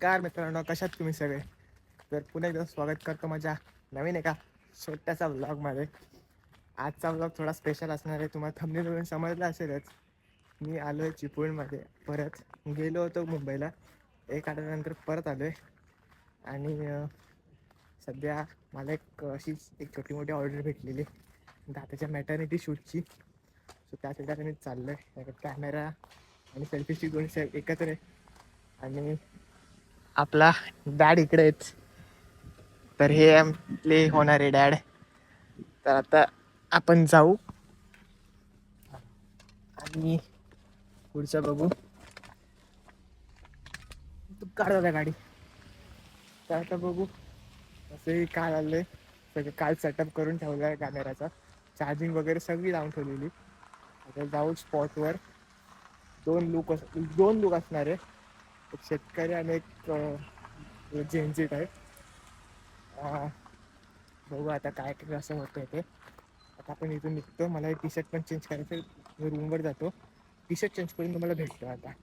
नमस्कार मित्रांनो, कशात तुम्ही सगळे. तर पुन्हा एकदा स्वागत करतो माझ्या नवीन एका छोट्यासा व्लॉगमध्ये. आजचा व्लॉग थोडा स्पेशल असणार आहे. तुम्हाला थंबनेलवरून समजलं असेलच. मी आलो आहे चिपळूणमध्ये. परत गेलो होतो मुंबईला, एक आठवड्यानंतर परत आलो आहे. आणि सध्या मला एक छोटी मोठी ऑर्डर भेटलेली दाताच्या मॅटर्निटी शूटची. सो त्यासाठी आता मी चाललो आहे. कॅमेरा आणि सेल्फी स्टिक दोन्ही एकत्र आहे. आणि आपला डॅड इकडे आहेत. तर हे आपले होणारे डॅड. तर आता आपण जाऊ आणि पुढचं बघू. तू काढ दादा गाडी. तर आता बघू. असंही काल आलंय सगळं. काल सेटअप करून ठेवलं आहे कॅमेराचा, चार्जिंग वगैरे सगळी लावून ठेवलेली. आता जाऊ स्पॉटवर. दोन लुक असणार आहे, एक शेतकरी आणि एक जेनजी टाईप. बघू आता काय कसं होतं ते. आता आपण इथून निघतो. मला टी शर्ट पण चेंज करायचं. मी रूमवर जातो, टी शर्ट चेंज करून तुम्हाला भेटतो आता.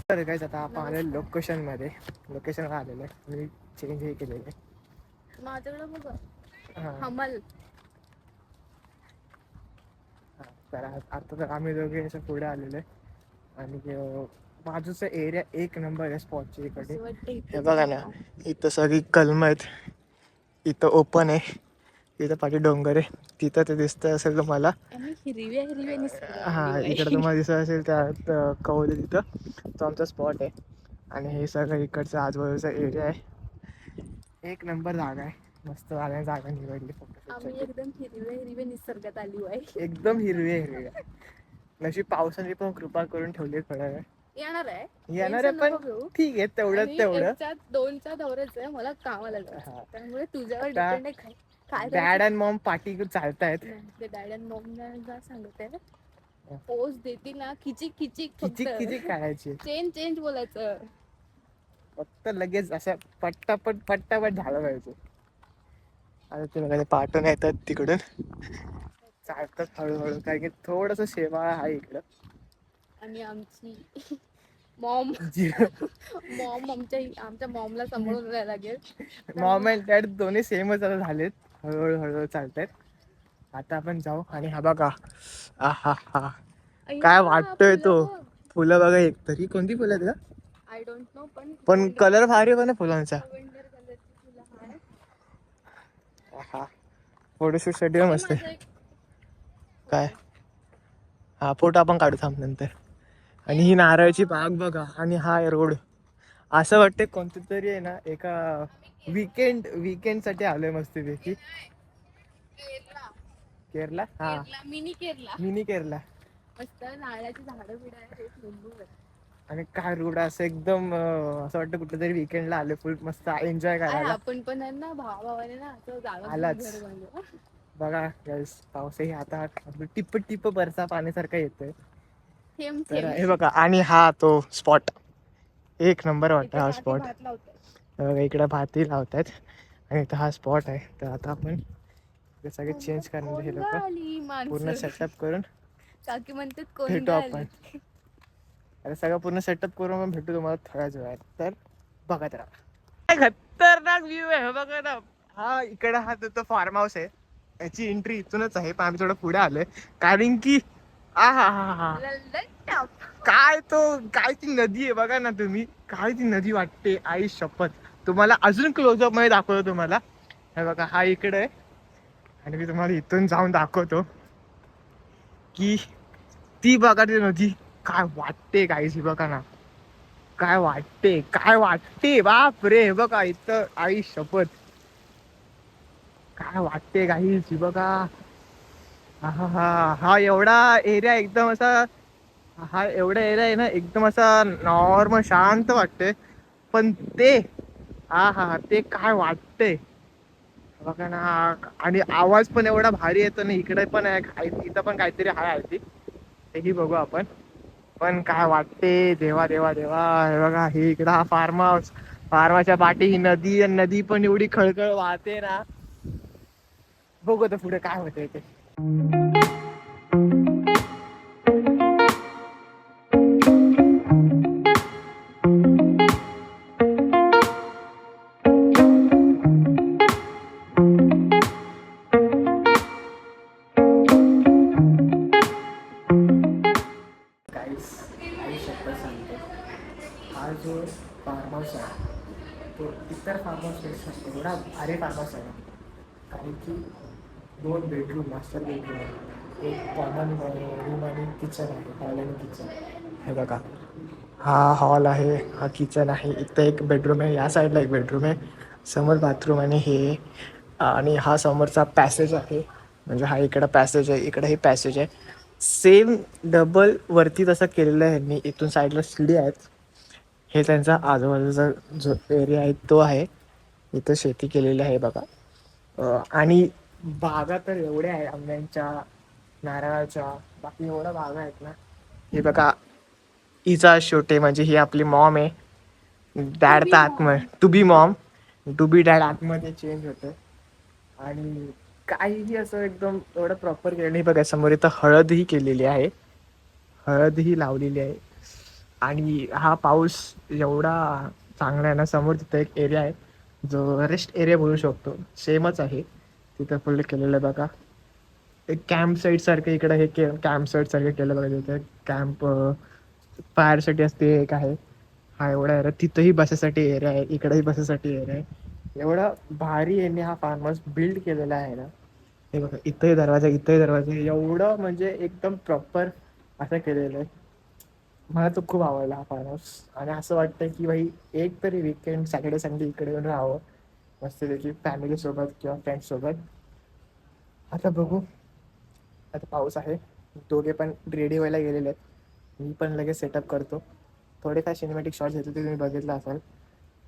तर काय आता आपण आलेलो लोकेशनवर आलेलं आहे. मी चेंज हे केलेलं आहे माझ्याकडे बघ. हां. तर आता तर आम्ही दोघे असं पुढे आलेलो आहे. आणि बाजूचा एरिया एक नंबर आहे स्पॉटच्या इकडे. हे बघा ना, इथं सगळी कलम आहेत. इथं ओपन आहे, इथं पाठी डोंगर आहे. तिथं ते दिसतं असेल तुम्हाला. हिरव्या हां, इकडं तुम्हाला दिसत असेल त्या कवली, तिथं तो आमचा स्पॉट आहे. आणि हे सगळं इकडचं आजूबाजूचा एरिया आहे. एक नंबर जागा आहे. मस्त जागा निवडली आम्ही एकदम हिरव्या निसर्गात आली आहे. एकदम हिरवे. नशीब पावसाने पण कृपा करून ठेवली थोड्या वेळ. येणार आहे पण ठीक आहे. तेवढं दोनच्या दौऱ्याच आहे. मला कामाला हा. त्यामुळे तुझ्यावर डिपेंड आहे. काय डॅड अँड मॉम पाठी चालतायत. ते डॅड अँड मॉमला सांगत आहे, पोस्ट देतील ना, खिचिक खिचिक काढायची. चेंज बोलायचं. फक्त लगेच असं पट्टापट झालं पाहिजे. आता ते बघा, पाठवून येतात तिकडून, चालतात हळूहळू. काय की थोडस शेवाळ आहे इकडं. आणि आमची मॉम आमच्या मॉमला सांभाळून राहायला लागेल. मॉम अँड डॅड दोन्ही सेमच आता झालेत. हळूहळू चालतायत. आता आपण जाऊ. आणि हा बघा, हा काय वाटतोय तो. फुलं बघा. एक तरी कोणती फुलं आहेत का, आय डोंट नो, पण कलर भारी आहे ना फुलांचा. हा, फोटोशूट साठी मस्त आहे. काय, हा फोटो आपण काढू थांब नंतर. आणि ही नारळाची बाग बघा. आणि हा रोड. असं वाटतं कोणतं तरी आहे ना, एका वीकेंड साठी आलोय मस्तपैकी. केरला. हा, मिनी केरला. मस्त नारळाची झाडं बिडं आहेत. आणि काय रोड असं एकदम असं वाटतं कुठं तरी वीकेंडला आले. फुल मस्त एन्जॉय करायला. आपण पण ना भावाने ना असं जागा आलाच बघा गाईस. पावसही आता टिप्प बरसा पाण्यासारखा येतोय. तर हे बघा. आणि हा तो स्पॉट एक नंबर वाटतं. हा स्पॉट इकडे भाती लावतात. आणि इथं हा स्पॉट आहे. तर आता आपण सगळे चेंज करणार. हे लोक पूर्ण सेटअप करून काकी म्हणतात भेटू आपण. अरे सगळं पूर्ण सेटअप करून मग भेटू तुम्हाला थोड्याच वेळात. तर बघत राहा. खतरनाक व्ह्यू आहे बघा ना. हा इकडे हा तो फार्म हाऊस आहे. याची एंट्री इथूनच आहे. पण आम्ही थोडं पुढे आलोय कारण की काय ती नदी आहे बघा ना तुम्ही. काय ती नदी वाटते. आई शपथ. तुम्हाला अजून क्लोजअप मध्ये दाखवतो तुम्हाला. हे बघा, हा इकडे आहे. आणि मी तुम्हाला इथून जाऊन दाखवतो की ती बघा ती नदी काय वाटते. काहीशी बघा ना, काय वाटते बाप रे. बघा इथं आई शपथ काय वाटते काहीशी बघा. हा एवढा एरिया एकदम असा, हा एवढा एरिया आहे ना, एकदम असा नॉर्मल शांत वाटते. पण ते ते काय वाटते बघा ना. आणि आवाज पण एवढा भारी येतो ना. इकडे पण आहे, इथं पण काहीतरी आहे. तेही बघू आपण. पण काय वाटते देवा देवा देवा, हे बघा हे इकडं हा फार्म हाऊस. फार्माच्या पाठी ही नदी, आणि नदी पण एवढी खळखळ वाहते ना. बघू आता पुढे काय होतंय ते. हा जो फार्म हाऊस आहे तो इतर फार्म हाऊसपेक्षा एवढा भारी फार्म हाऊस आहे, कारण की 2 बेडरूम, मास्टर बेडरूम आहे, एक कॉमन रूम आणि किचन आहे, हॉल आणि किचन. हे बघा हा हॉल आहे, हा किचन आहे, इथं एक बेडरूम आहे, या साईडला एक बेडरूम आहे, समोर बाथरूम आणि हे, आणि हा समोरचा पॅसेज आहे. म्हणजे हा इकडं पॅसेज आहे, इकडे हे पॅसेज आहे. सेम डबल वरती तसं केलेलं आहे मी. इथून साईडला शिडी आहेत. हे त्यांचा आजूबाजूचा जो एरिया आहे तो आहे. इथं शेती केलेली आहे बघा. आणि बागा तर एवढ्या आहेत आंब्यांच्या, नारळाच्या, बाकी एवढ्या बागा आहेत ना. हे बघा हिचा छोटे म्हणजे ही आपली मॉम आहे. डॅड तर आतमध्ये, to be mom, to be dad आतमध्ये चेंज होतं. आणि काहीही असं एकदम एवढं प्रॉपर केलं नाही. बघा समोर इथं हळदही केलेली आहे, हळदही लावलेली आहे. आणि हा पाऊस एवढा चांगला आहे ना. समोर तिथं एक एरिया आहे जो रेस्ट एरिया बोलू शकतो, सेमच आहे. तिथं फुल केलेलं आहे बघा. एक कॅम्प साईट सारखं इकडे हे कॅम्प साईट सारखं केलं बघा. तिथे कॅम्प फायरसाठी असते एक आहे. हा एवढा एरिया, तिथंही बसासाठी एरिया आहे, इकडेही बसासाठी एरिया आहे. एवढा भारी यांनी हा फार्म हाऊस बिल्ड केलेला आहे ना. हे बघा इथंही दरवाजा, इथंही दरवाजा, एवढं म्हणजे एकदम प्रॉपर असं केलेलं आहे. मला तो खूप आवडला हा फार्म हाऊस. आणि असं वाटतं की भाई एक तरी वीकेंड सॅटर्डे संडे इकडे येऊन राहावं मस्तपैकी फॅमिलीसोबत किंवा फ्रेंड्ससोबत. आता बघू, आता पाऊस आहे, दोघे पण रेडी व्हायला गेलेले आहेत. मी पण लगेच सेटअप करतो. थोडेफार सिनेमॅटिक शॉट्स घेतो ते तुम्ही बघितलं असाल.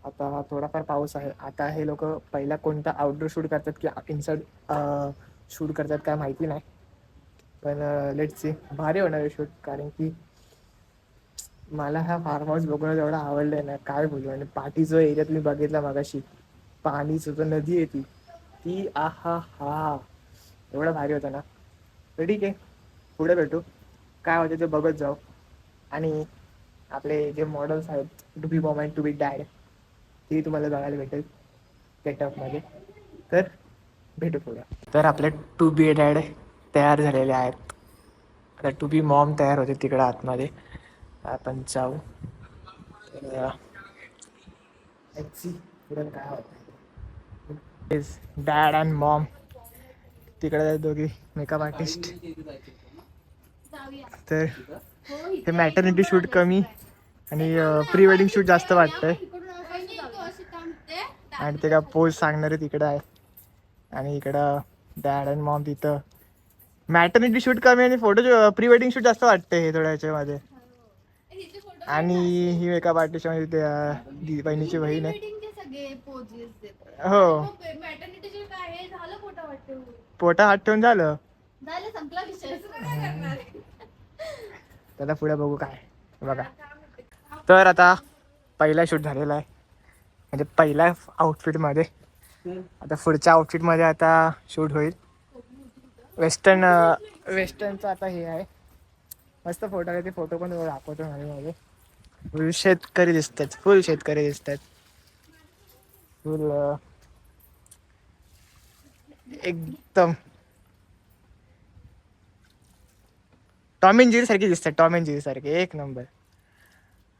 आता थोडाफार पाऊस आहे. आता हे लोक पहिला कोणता आउटडोर शूट करतात की इनसाइड शूट करतात काय माहिती नाही. पण लेट्स सी, भारी होणार आहे शूट. कारण की मला हा फार्म हाऊस बघून एवढं आवडलंय ना, काय बोलू. आणि पाठी जो एरिया तुम्ही बघितला मगाशी, पाणीच जो नदी आहे ती आहा हा, एवढं भारी होतं ना. तर ठीक आहे, पुढे भेटू, काय होते ते बघत जाऊ. आणि आपले जे मॉडेल्स आहेत, to be mom and to be dad, ती तुम्हाला बघायला भेटेल सेटअपमध्ये. तर भेटू पुढे. तर आपले टू बी डॅड तयार झालेले आहेत. आता टू बी मॉम तयार होते तिकडे आतमध्ये, आपण जाऊ. पुढे काय होतं. डॅड अँड मॉम तिकडे दोघी मेकअप आर्टिस्ट. तर हे मॅटर्निटी शूट कमी आणि प्री वेडिंग शूट जास्त वाटतंय. आणि ते का पोज सांगणारे तिकडं आहे, आणि इकडं डॅड अँड मॉम तिथं. मॅटर्निटी शूट कमी आणि फोटो प्री वेडिंग शूट जास्त वाटतंय हे थोड्या ह्याच्यामध्ये. आणि ही मेकअप आर्टिस्ट म्हणजे बहिणीची बहीण आहे. हो, पोटा हात ठेवून झालं, संपला विषय. त्याला पुढे बघू काय बघा. तर आता पहिला शूट झालेला आहे, म्हणजे पहिल्या आउटफिटमध्ये. आता पुढच्या आउटफिटमध्ये आता शूट होईल. वेस्टर्नचं आता हे आहे. मस्त फोटो आहे, ते फोटो पण दाखवतो माझे. फुल शेतकरी दिसतात, फुल शेतकरी दिसतात, फुल एकदम टॉम अँड जेरी सारखे दिसतात, टॉम अँड जेरी सारखे एक नंबर.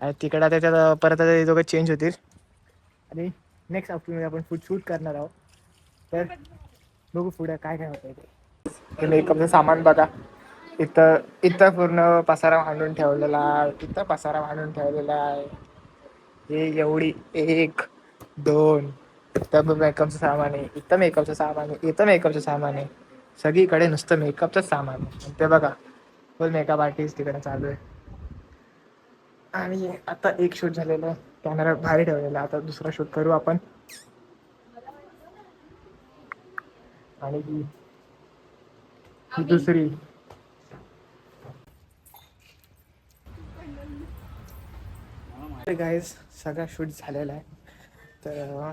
आणि तिकडं त्याच्यात परत आता दोघं चेंज होतील. आणि नेक्स्ट आउटफिटमध्ये आपण फूड शूट करणार आहोत. तर बघू पुढे काय काय होतं ते. मेकअपचं सामान बघा, इथं पूर्ण पसारा मांडून ठेवलेला आहे, इथं पसारा मांडून ठेवलेला आहे. हे एवढी 1 2, इथं मेकअपचं सामान आहे, इथं मेकअपचं सामान आहे, इथं मेकअपचं सामान आहे. सगळीकडे नुसतं मेकअपचं सामान आहे. ते बघा फुल मेकअप आर्टिस्ट तिकडे चालू आहे. आणि आता एक शूट झालेलं, कॅमेरा बाहेर ठेवलेला, आता दुसरा शूट करू आपण. आणि ही दुसरी गाईज सगळा शूट झालेला आहे. तर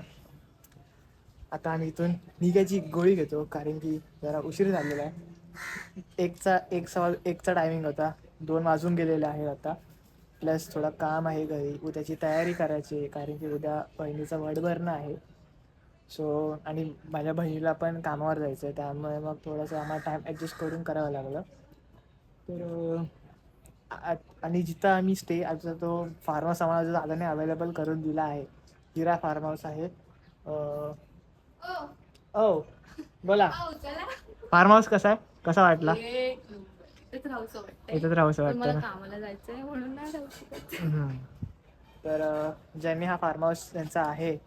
आता आम्ही इथून निघायची गोळी घेतो, कारण की जरा उशीर झालेला आहे. एकचा टायमिंग होता, 2 वाजून गेलेले आहेत आता. प्लस थोडं काम आहे घरी, उद्याची तयारी करायची आहे, कारण की उद्या बहिणीचं वडभरणं आहे. सो आणि माझ्या बहिणीला पण कामावर जायचं आहे, त्यामुळे मग थोडंसं आम्हाला टाईम ॲडजस्ट करून करावं लागलं. तर आणि जिथं आम्ही स्टे आता तो फार्म हाऊस आम्हाला दादाने अवेलेबल करून दिला आहे. हिरा फार्म हाऊस आहे. ओ बोला, फार्म हाऊस कसा आहे, कसा वाटला? इथंच राहूसं वाटतं ना. कामाला जायचंय म्हणून नाही राहू शकत. तर ज्यांनी हा फार्म हाऊस त्यांचा आहे,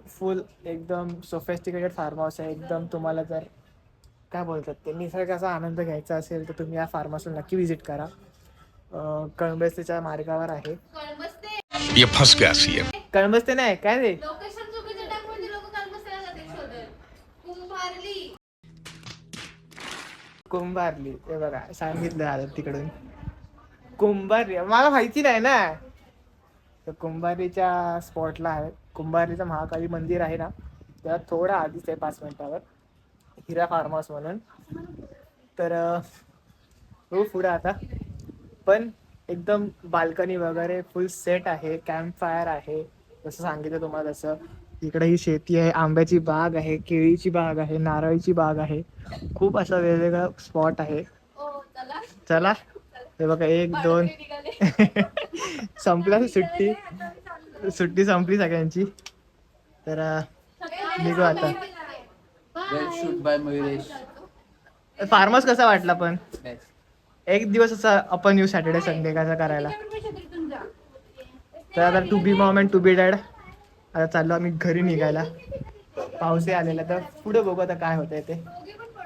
फुल एकदम सोफेस्टिकेटेड फार्म हाऊस आहे. एकदम तुम्हाला जर काय बोलतात ते निसर्गाचा आनंद घ्यायचा असेल तर तुम्ही या फार्म हाऊसला नक्की विजिट करा. कळंबस्तेच्या मार्गावर आहे. ये फंस गया सी है. कळंबस्ते नाही काय रे, लोकेशन चुकीचं टाकून लोक कळंबस्तेला जातील शोधत. कुंभारली. कुंभारली, हे बघा सांगितलं आलं तिकडून. कुंभारली मला माहिती नाही ना. तर कुंभारलीच्या स्पॉटला आहे. कुंभारलीचं महाकाली मंदिर आहे ना, त्याला थोडं आधीच आहे 5 मिनिटावर, हिरा फार्म हाऊस म्हणून. तर हो पुढं आता पण एकदम बाल्कनी वगैरे फुल सेट आहे. कॅम्प फायर आहे, जसं सांगितलं तुम्हाला तसं. इकडे ही शेती आहे, आंब्याची बाग आहे, केळीची बाग आहे, नारळीची बाग आहे. खूप असं वेगवेगळं स्पॉट आहे. चला हे बघा 1 2 संपला सुट्टी संपली सगळ्यांची. तर निघू आता. फार्म हाऊस कसा वाटला पण? एक दिवस असा आपण येऊ सॅटर्डे संडे कसं करायला. तर आता to be mom and to be dad आता चाललो आम्ही घरी निघायला. पाऊसही आलेला, तर पुढे बघू आता काय होतंय ते.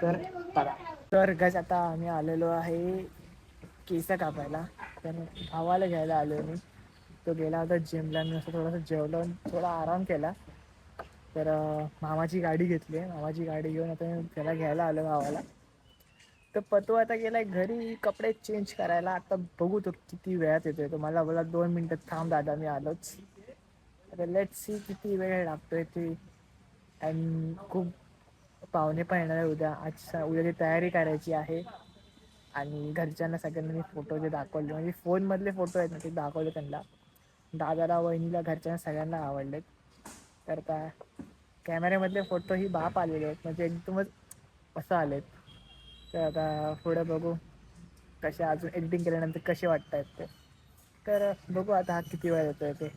तर बघा. तर गज आता आम्ही आलेलो आहे केस कापायला. तर भावाला घ्यायला आलो मी. तो गेला होता जिमला, मी असं थोडंसं जेवलो, थोडा आराम केला. तर मामाची गाडी घेतली. मामाची गाडी घेऊन आता मी त्याला घ्यायला आलो भावाला. तर पतो आता गेलाय घरी कपडे चेंज करायला. आता बघू तो किती वेळात येतोय. तो मला बोला 2 मिनिटात थांब दादा मी आलोच. आता लेट सी किती वेळ लागतोय ते. अँड खूप पाहुणे पण येणार आहे उद्या. उद्याची तयारी करायची आहे. आणि घरच्यांना सगळ्यांना मी फोटो जे दाखवले, म्हणजे फोनमधले फोटो आहेत ना ते दाखवले त्यांना. दादाला, वहिनीला, घरच्यांना सगळ्यांना आवडलेत. तर काय कॅमेऱ्यामधले फोटो ही बाप आलेले आहेत, म्हणजे एकदमच असं आलेत. तर आता पुढे बघू कसे अजून एडिटिंग केल्यानंतर कसे वाटत आहेत ते. तर बघू आता हा किती वेळ येतोय ते.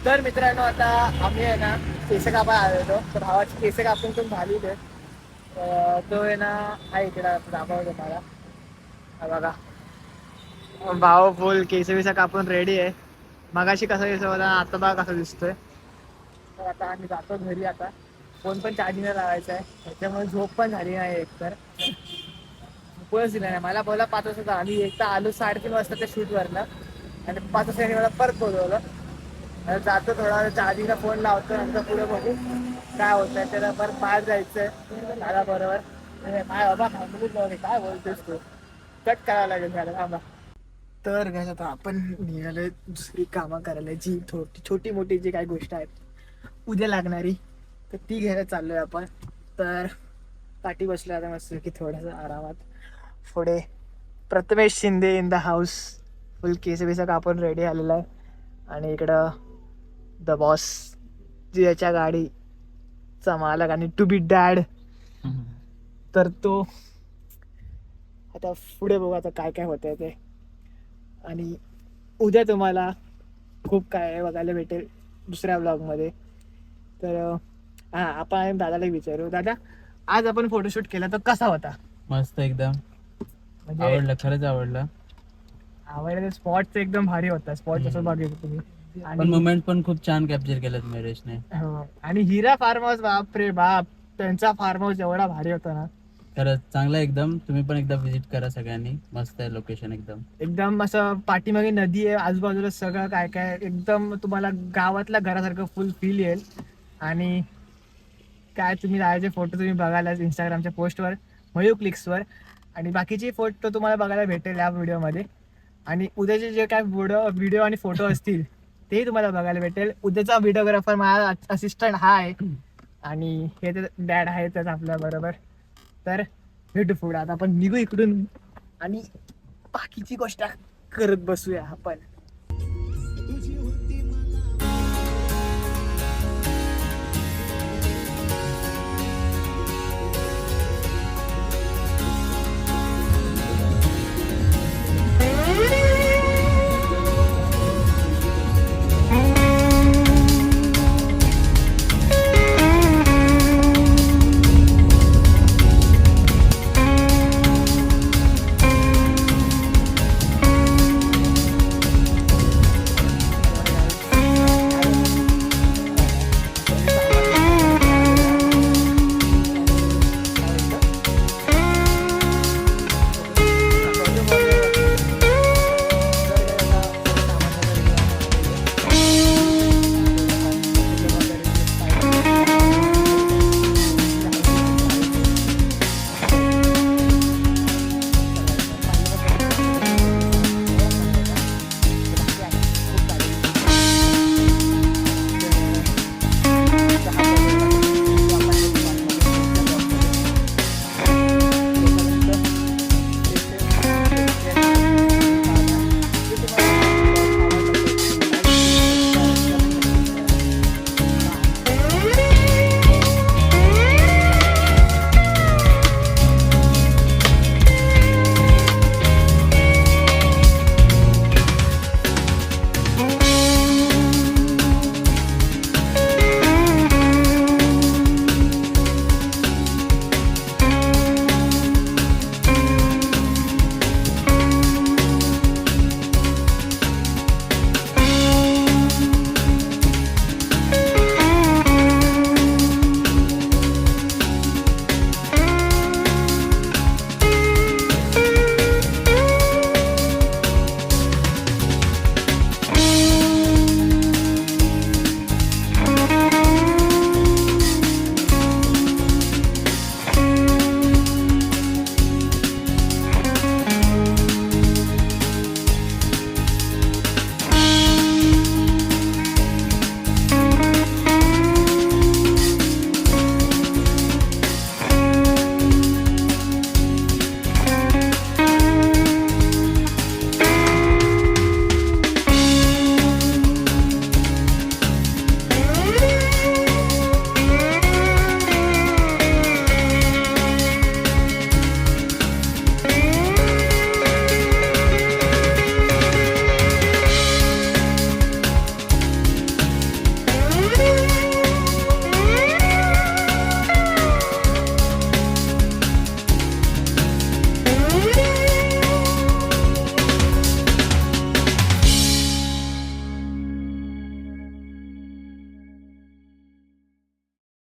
तर मित्रांनो आता आम्ही आहे ना केस कापायला आलेलो. तर भावाची केस कापून पण झाली ते. तो आहे ना आहे इकडे दाखवतो मला. बघा भाव फुल केस बिस कापून रेडी आहे. मगाशी कसा दिसत होता, आता बघा कसा दिसतोय. तर आता आम्ही जातो घरी. आता फोन पण चार्जिंगला लावायचा आहे, त्याच्यामुळे झोप पण झाली नाही एकतर. झोपच दिला नाही मला. बोला 5 वाजता आम्ही एकदा आलो 3:30 वाजता त्या शूटवरनं, आणि 5 वाजता मला परत बोलवलं. जातो थोडा वेळ चार्जिंगला फोन लावतो, नंतर पुढे बघू काय होतंय. त्याला परत बाहेर जायचंय दादा बरोबर. काय बाबा काय बोलतोस तू, कट करावं लागेल त्याला थांबा. तर काय आता आपण निघालोय दुसरी कामं करायला, जी छोटी मोठी जी काही गोष्ट आहेत उद्या लागणारी, तर ती घ्यायला चाललोय आपण. तर पाठी बसलो आता मस्त की थोडंसं आरामात. पुढे Prathamesh Shinde in the house, full केस बिस कापून रेडी आलेला आहे. आणि इकडं द बॉस, जी याच्या गाडीचा मालक आणि टू बी डॅड, तर तो. आता पुढे बघू आता काय काय होतंय ते. आणि उद्या तुम्हाला खूप काय बघायला भेटेल दुसऱ्या ब्लॉगमध्ये. तर हां आपण दादाला विचारू. दादा आज आपण फोटोशूट केला तर कसा होता? मस्त एकदम, म्हणजे आवडलं, खरंच आवडलं. आवडलं. स्पॉट एकदम भारी होता. स्पॉट जसं बघितलं तुम्ही. पण मुमेंट पण खूप छान कॅप्चर केलं नरेशने. हो. आणि हिरा फार्म हाऊस, बाप रे बाप, त्यांचा फार्म हाऊस एवढा भारी होता ना. खरंच चांगलं एकदम. तुम्ही पण एकदा विजिट करा सगळ्यांनी. मस्त आहे लोकेशन एकदम. एकदम असं पाठीमागे नदी आहे, आजूबाजूला सगळं काय काय एकदम तुम्हाला गावातल्या घरासारखं फुल फील येईल. आणि काय तुम्ही राहायचे फोटो तुम्ही बघायला इंस्टाग्रामच्या पोस्टवर मयू क्लिक्सवर, आणि बाकीचे फोटो तुम्हाला बघायला भेटेल या व्हिडिओमध्ये. आणि उद्याचे जे काय व्हिडिओ आणि फोटो असतील तेही तुम्हाला बघायला भेटेल. उद्याचा व्हिडिओग्राफर माझा असिस्टंट हा आहे आणि हे तर डॅड आहेतच आपल्या बरोबर. तर भेटू पुढे. आता आपण निघू इकडून आणि बाकीची गोष्ट करत बसूया आपण.